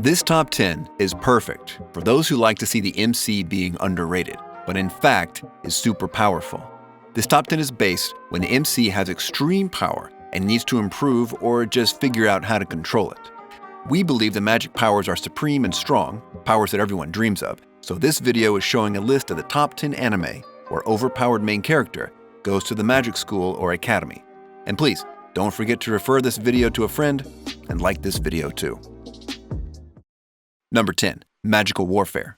This top 10 is perfect for those who like to see the MC being underrated, but in fact is super powerful. This top 10 is based when the MC has extreme power and needs to improve or just figure out how to control it. We believe the magic powers are supreme and strong, powers that everyone dreams of, so this video is showing a list of the top 10 anime where overpowered main character goes to the magic school or academy. And please, don't forget to refer this video to a friend and like this video too. Number 10. Magical Warfare.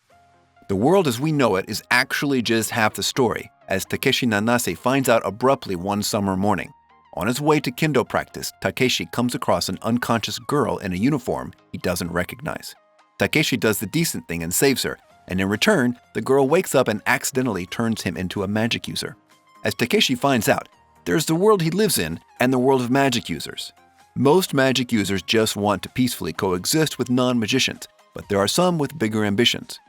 The world as we know it is actually just half the story, as Takeshi Nanase finds out abruptly one summer morning. On his way to kendo practice, Takeshi comes across an unconscious girl in a uniform he doesn't recognize. Takeshi does the decent thing and saves her, and in return, the girl wakes up and accidentally turns him into a magic user. As Takeshi finds out, there's the world he lives in and the world of magic users. Most magic users just want to peacefully coexist with non-magicians, but there are some with bigger ambitions.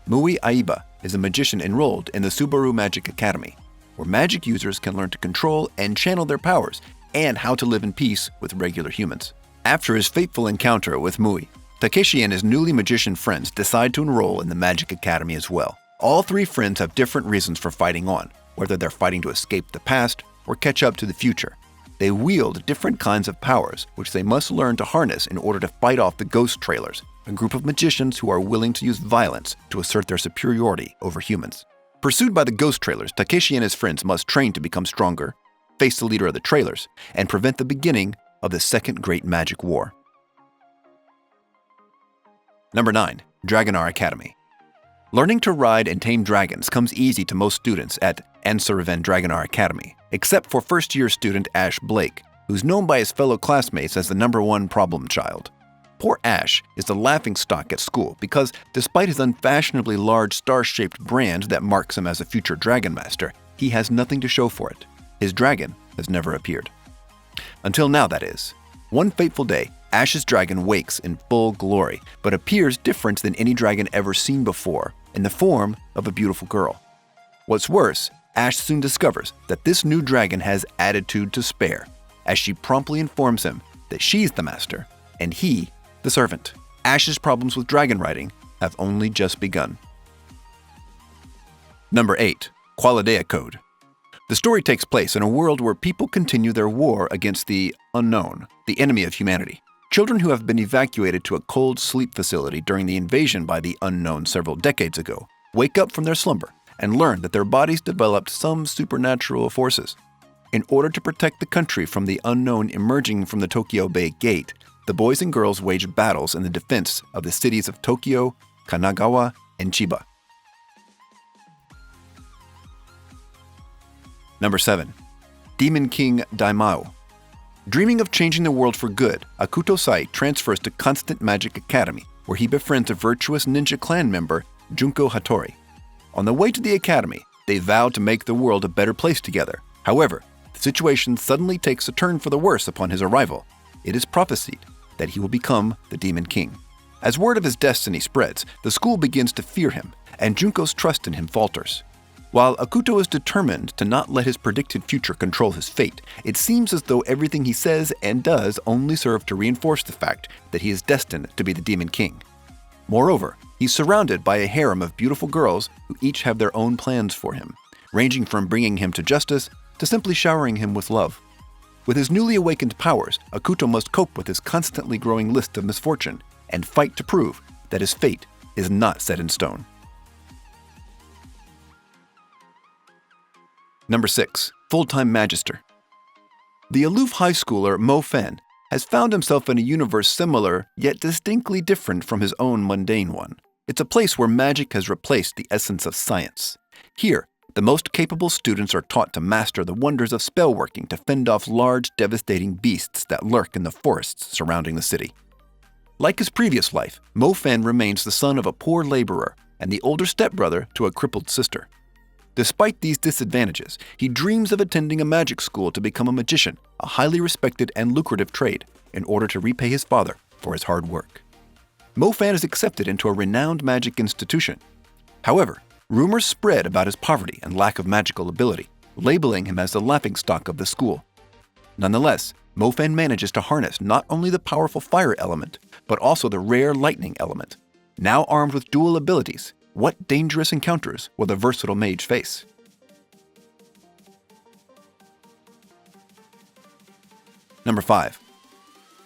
Mui Aiba is a magician enrolled in the Subaru Magic Academy, where magic users can learn to control and channel their powers and how to live in peace with regular humans. After his fateful encounter with Mui, Takeshi and his newly magician friends decide to enroll in the Magic Academy as well. All three friends have different reasons for fighting on, whether they're fighting to escape the past or catch up to the future. They wield different kinds of powers, which they must learn to harness in order to fight off the Ghost Trailers, a group of magicians who are willing to use violence to assert their superiority over humans. Pursued by the Ghost Trailers, Takeshi and his friends must train to become stronger, face the leader of the Trailers, and prevent the beginning of the Second Great Magic War. Number 9. Dragonar Academy. Learning to ride and tame dragons comes easy to most students at Ansarivan Dragonar Academy, except for first-year student Ash Blake, who's known by his fellow classmates as the #1 problem child. Poor Ash is the laughingstock at school because, despite his unfashionably large star-shaped brand that marks him as a future Dragon Master, he has nothing to show for it. His dragon has never appeared. Until now, that is. One fateful day, Ash's dragon wakes in full glory, but appears different than any dragon ever seen before, in the form of a beautiful girl. What's worse, Ash soon discovers that this new dragon has attitude to spare, as she promptly informs him that she's the master, and he the servant. Ash's problems with dragon riding have only just begun. Number 8. Qualidea Code. The story takes place in a world where people continue their war against the unknown, the enemy of humanity. Children who have been evacuated to a cold sleep facility during the invasion by the unknown several decades ago wake up from their slumber and learn that their bodies developed some supernatural forces. In order to protect the country from the unknown emerging from the Tokyo Bay Gate, the boys and girls wage battles in the defense of the cities of Tokyo, Kanagawa, and Chiba. Number 7. Demon King Daimao. Dreaming of changing the world for good, Akuto Sai transfers to Constant Magic Academy, where he befriends a virtuous ninja clan member, Junko Hattori. On the way to the academy, they vow to make the world a better place together. However, the situation suddenly takes a turn for the worse upon his arrival. It is prophesied that he will become the Demon King. As word of his destiny spreads, the school begins to fear him, and Junko's trust in him falters. While Akuto is determined to not let his predicted future control his fate, it seems as though everything he says and does only serve to reinforce the fact that he is destined to be the Demon King. Moreover, he's surrounded by a harem of beautiful girls who each have their own plans for him, ranging from bringing him to justice to simply showering him with love. With his newly awakened powers, Akuto must cope with his constantly growing list of misfortune and fight to prove that his fate is not set in stone. Number 6. Full-Time Magister. The aloof high schooler Mo Fen has found himself in a universe similar yet distinctly different from his own mundane one. It's a place where magic has replaced the essence of science. Here, the most capable students are taught to master the wonders of spellworking to fend off large, devastating beasts that lurk in the forests surrounding the city. Like his previous life, Mo Fen remains the son of a poor laborer and the older stepbrother to a crippled sister. Despite these disadvantages, he dreams of attending a magic school to become a magician, a highly respected and lucrative trade, in order to repay his father for his hard work. Mo Fen is accepted into a renowned magic institution. However, rumors spread about his poverty and lack of magical ability, labeling him as the laughingstock of the school. Nonetheless, Mo Fen manages to harness not only the powerful fire element, but also the rare lightning element. Now armed with dual abilities, what dangerous encounters will the versatile mage face? Number 5.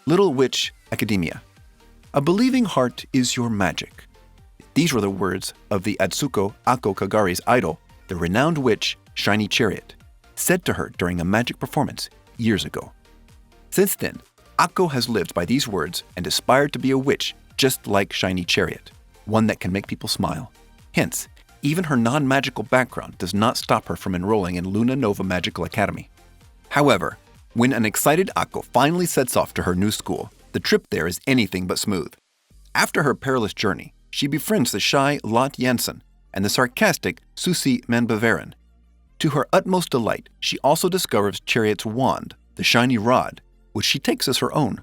Little Witch Academia. A believing heart is your magic. These were the words of the Atsuko Akko Kagari's idol, the renowned witch Shiny Chariot, said to her during a magic performance years ago. Since then, Akko has lived by these words and aspired to be a witch just like Shiny Chariot, one that can make people smile. Hence, even her non-magical background does not stop her from enrolling in Luna Nova Magical Academy. However, when an excited Akko finally sets off to her new school, the trip there is anything but smooth. After her perilous journey, she befriends the shy Lot Jansen and the sarcastic Susi Manbeveren. To her utmost delight, she also discovers Chariot's wand, the shiny rod, which she takes as her own.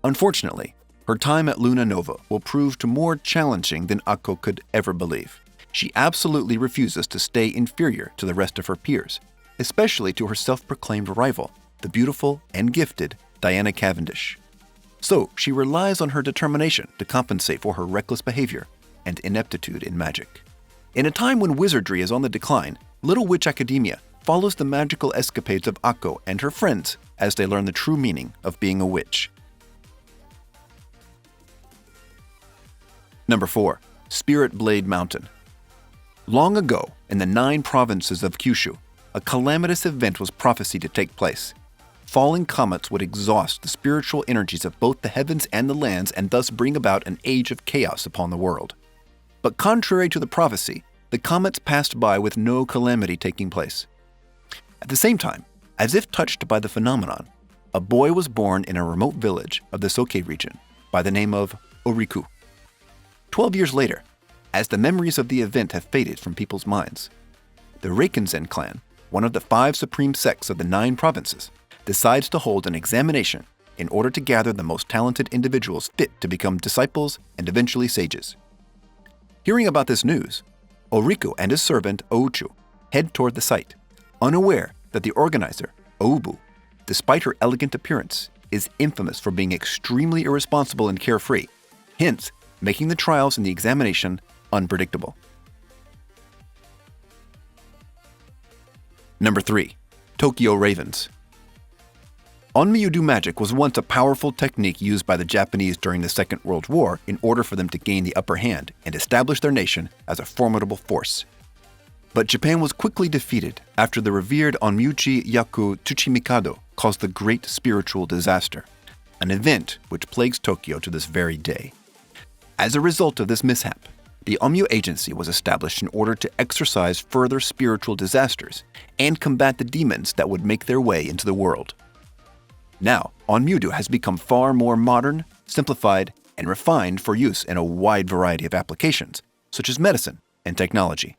Unfortunately, her time at Luna Nova will prove more challenging than Akko could ever believe. She absolutely refuses to stay inferior to the rest of her peers, especially to her self-proclaimed rival, the beautiful and gifted Diana Cavendish. So she relies on her determination to compensate for her reckless behavior and ineptitude in magic. In a time when wizardry is on the decline, Little Witch Academia follows the magical escapades of Akko and her friends as they learn the true meaning of being a witch. Number 4. Spirit Blade Mountain. Long ago, in the 9 provinces of Kyushu, a calamitous event was prophesied to take place. Falling comets would exhaust the spiritual energies of both the heavens and the lands and thus bring about an age of chaos upon the world. But contrary to the prophecy, the comets passed by with no calamity taking place. At the same time, as if touched by the phenomenon, a boy was born in a remote village of the Soke region by the name of Oriku. 12 years later, as the memories of the event have faded from people's minds, the Reikenzen clan, one of the 5 supreme sects of the 9 provinces, decides to hold an examination in order to gather the most talented individuals fit to become disciples and eventually sages. Hearing about this news, Oriku and his servant Ouchu head toward the site, unaware that the organizer, Oubu, despite her elegant appearance, is infamous for being extremely irresponsible and carefree, hence making the trials and the examination unpredictable. Number 3. Tokyo Ravens. Onmyudu magic was once a powerful technique used by the Japanese during the Second World War in order for them to gain the upper hand and establish their nation as a formidable force. But Japan was quickly defeated after the revered Onmyuchi Yaku Tsuchimikado caused the Great Spiritual Disaster, an event which plagues Tokyo to this very day. As a result of this mishap, the Onmyu Agency was established in order to exorcise further spiritual disasters and combat the demons that would make their way into the world. Now, Onmyudu has become far more modern, simplified, and refined for use in a wide variety of applications, such as medicine and technology.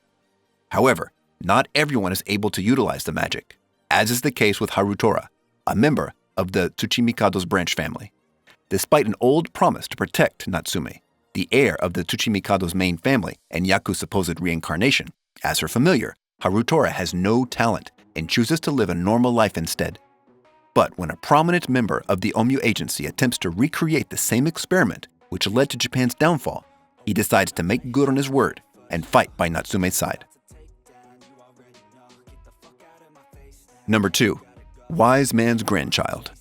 However, not everyone is able to utilize the magic, as is the case with Harutora, a member of the Tsuchimikado's branch family. Despite an old promise to protect Natsume, the heir of the Tsuchimikado's main family and Yaku's supposed reincarnation, as her familiar, Harutora has no talent and chooses to live a normal life instead. But when a prominent member of the Onmyu Agency attempts to recreate the same experiment which led to Japan's downfall, he decides to make good on his word and fight by Natsume's side. Number 2. Wise Man's Grandchild.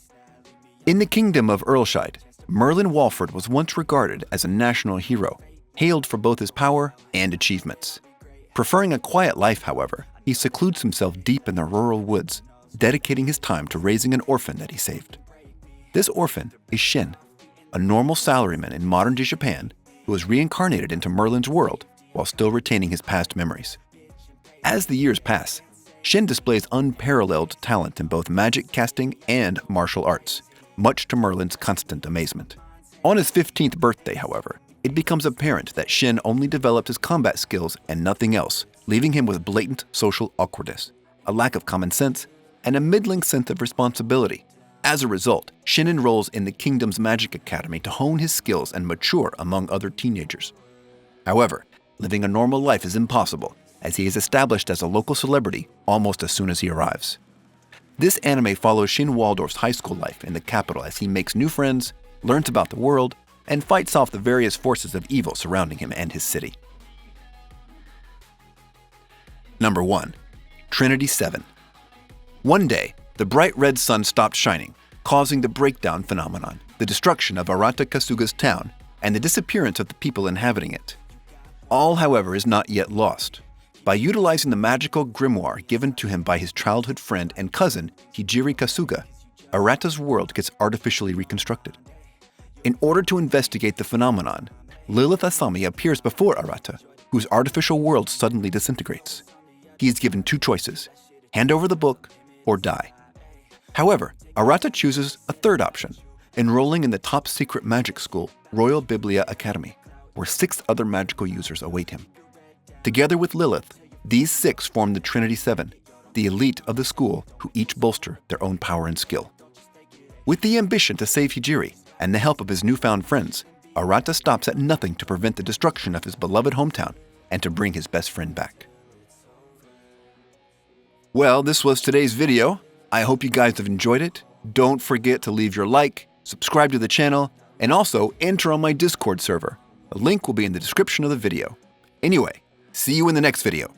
In the kingdom of Earlshide, Merlin Walford was once regarded as a national hero, hailed for both his power and achievements. Preferring a quiet life, however, he secludes himself deep in the rural woods, dedicating his time to raising an orphan that he saved. This orphan is Shin, a normal salaryman in modern-day Japan who was reincarnated into Merlin's world while still retaining his past memories. As the years pass, Shin displays unparalleled talent in both magic casting and martial arts, much to Merlin's constant amazement. On his 15th birthday, however, it becomes apparent that Shin only developed his combat skills and nothing else, leaving him with blatant social awkwardness, a lack of common sense, and a middling sense of responsibility. As a result, Shin enrolls in the kingdom's magic academy to hone his skills and mature among other teenagers. However, living a normal life is impossible, as he is established as a local celebrity almost as soon as he arrives. This anime follows Shin Waldorf's high school life in the capital as he makes new friends, learns about the world, and fights off the various forces of evil surrounding him and his city. Number 1. Trinity 7. One day, the bright red sun stopped shining, causing the breakdown phenomenon, the destruction of Arata Kasuga's town, and the disappearance of the people inhabiting it. All, however, is not yet lost. By utilizing the magical grimoire given to him by his childhood friend and cousin, Hijiri Kasuga, Arata's world gets artificially reconstructed. In order to investigate the phenomenon, Lilith Asami appears before Arata, whose artificial world suddenly disintegrates. He is given two choices: hand over the book or die. However, Arata chooses a third option, enrolling in the top-secret magic school, Royal Biblia Academy, where 6 other magical users await him. Together with Lilith, these 6 form the Trinity 7, the elite of the school who each bolster their own power and skill. With the ambition to save Hijiri and the help of his newfound friends, Arata stops at nothing to prevent the destruction of his beloved hometown and to bring his best friend back. Well, this was today's video. I hope you guys have enjoyed it. Don't forget to leave your like, subscribe to the channel, and also enter on my Discord server. A link will be in the description of the video. Anyway, see you in the next video.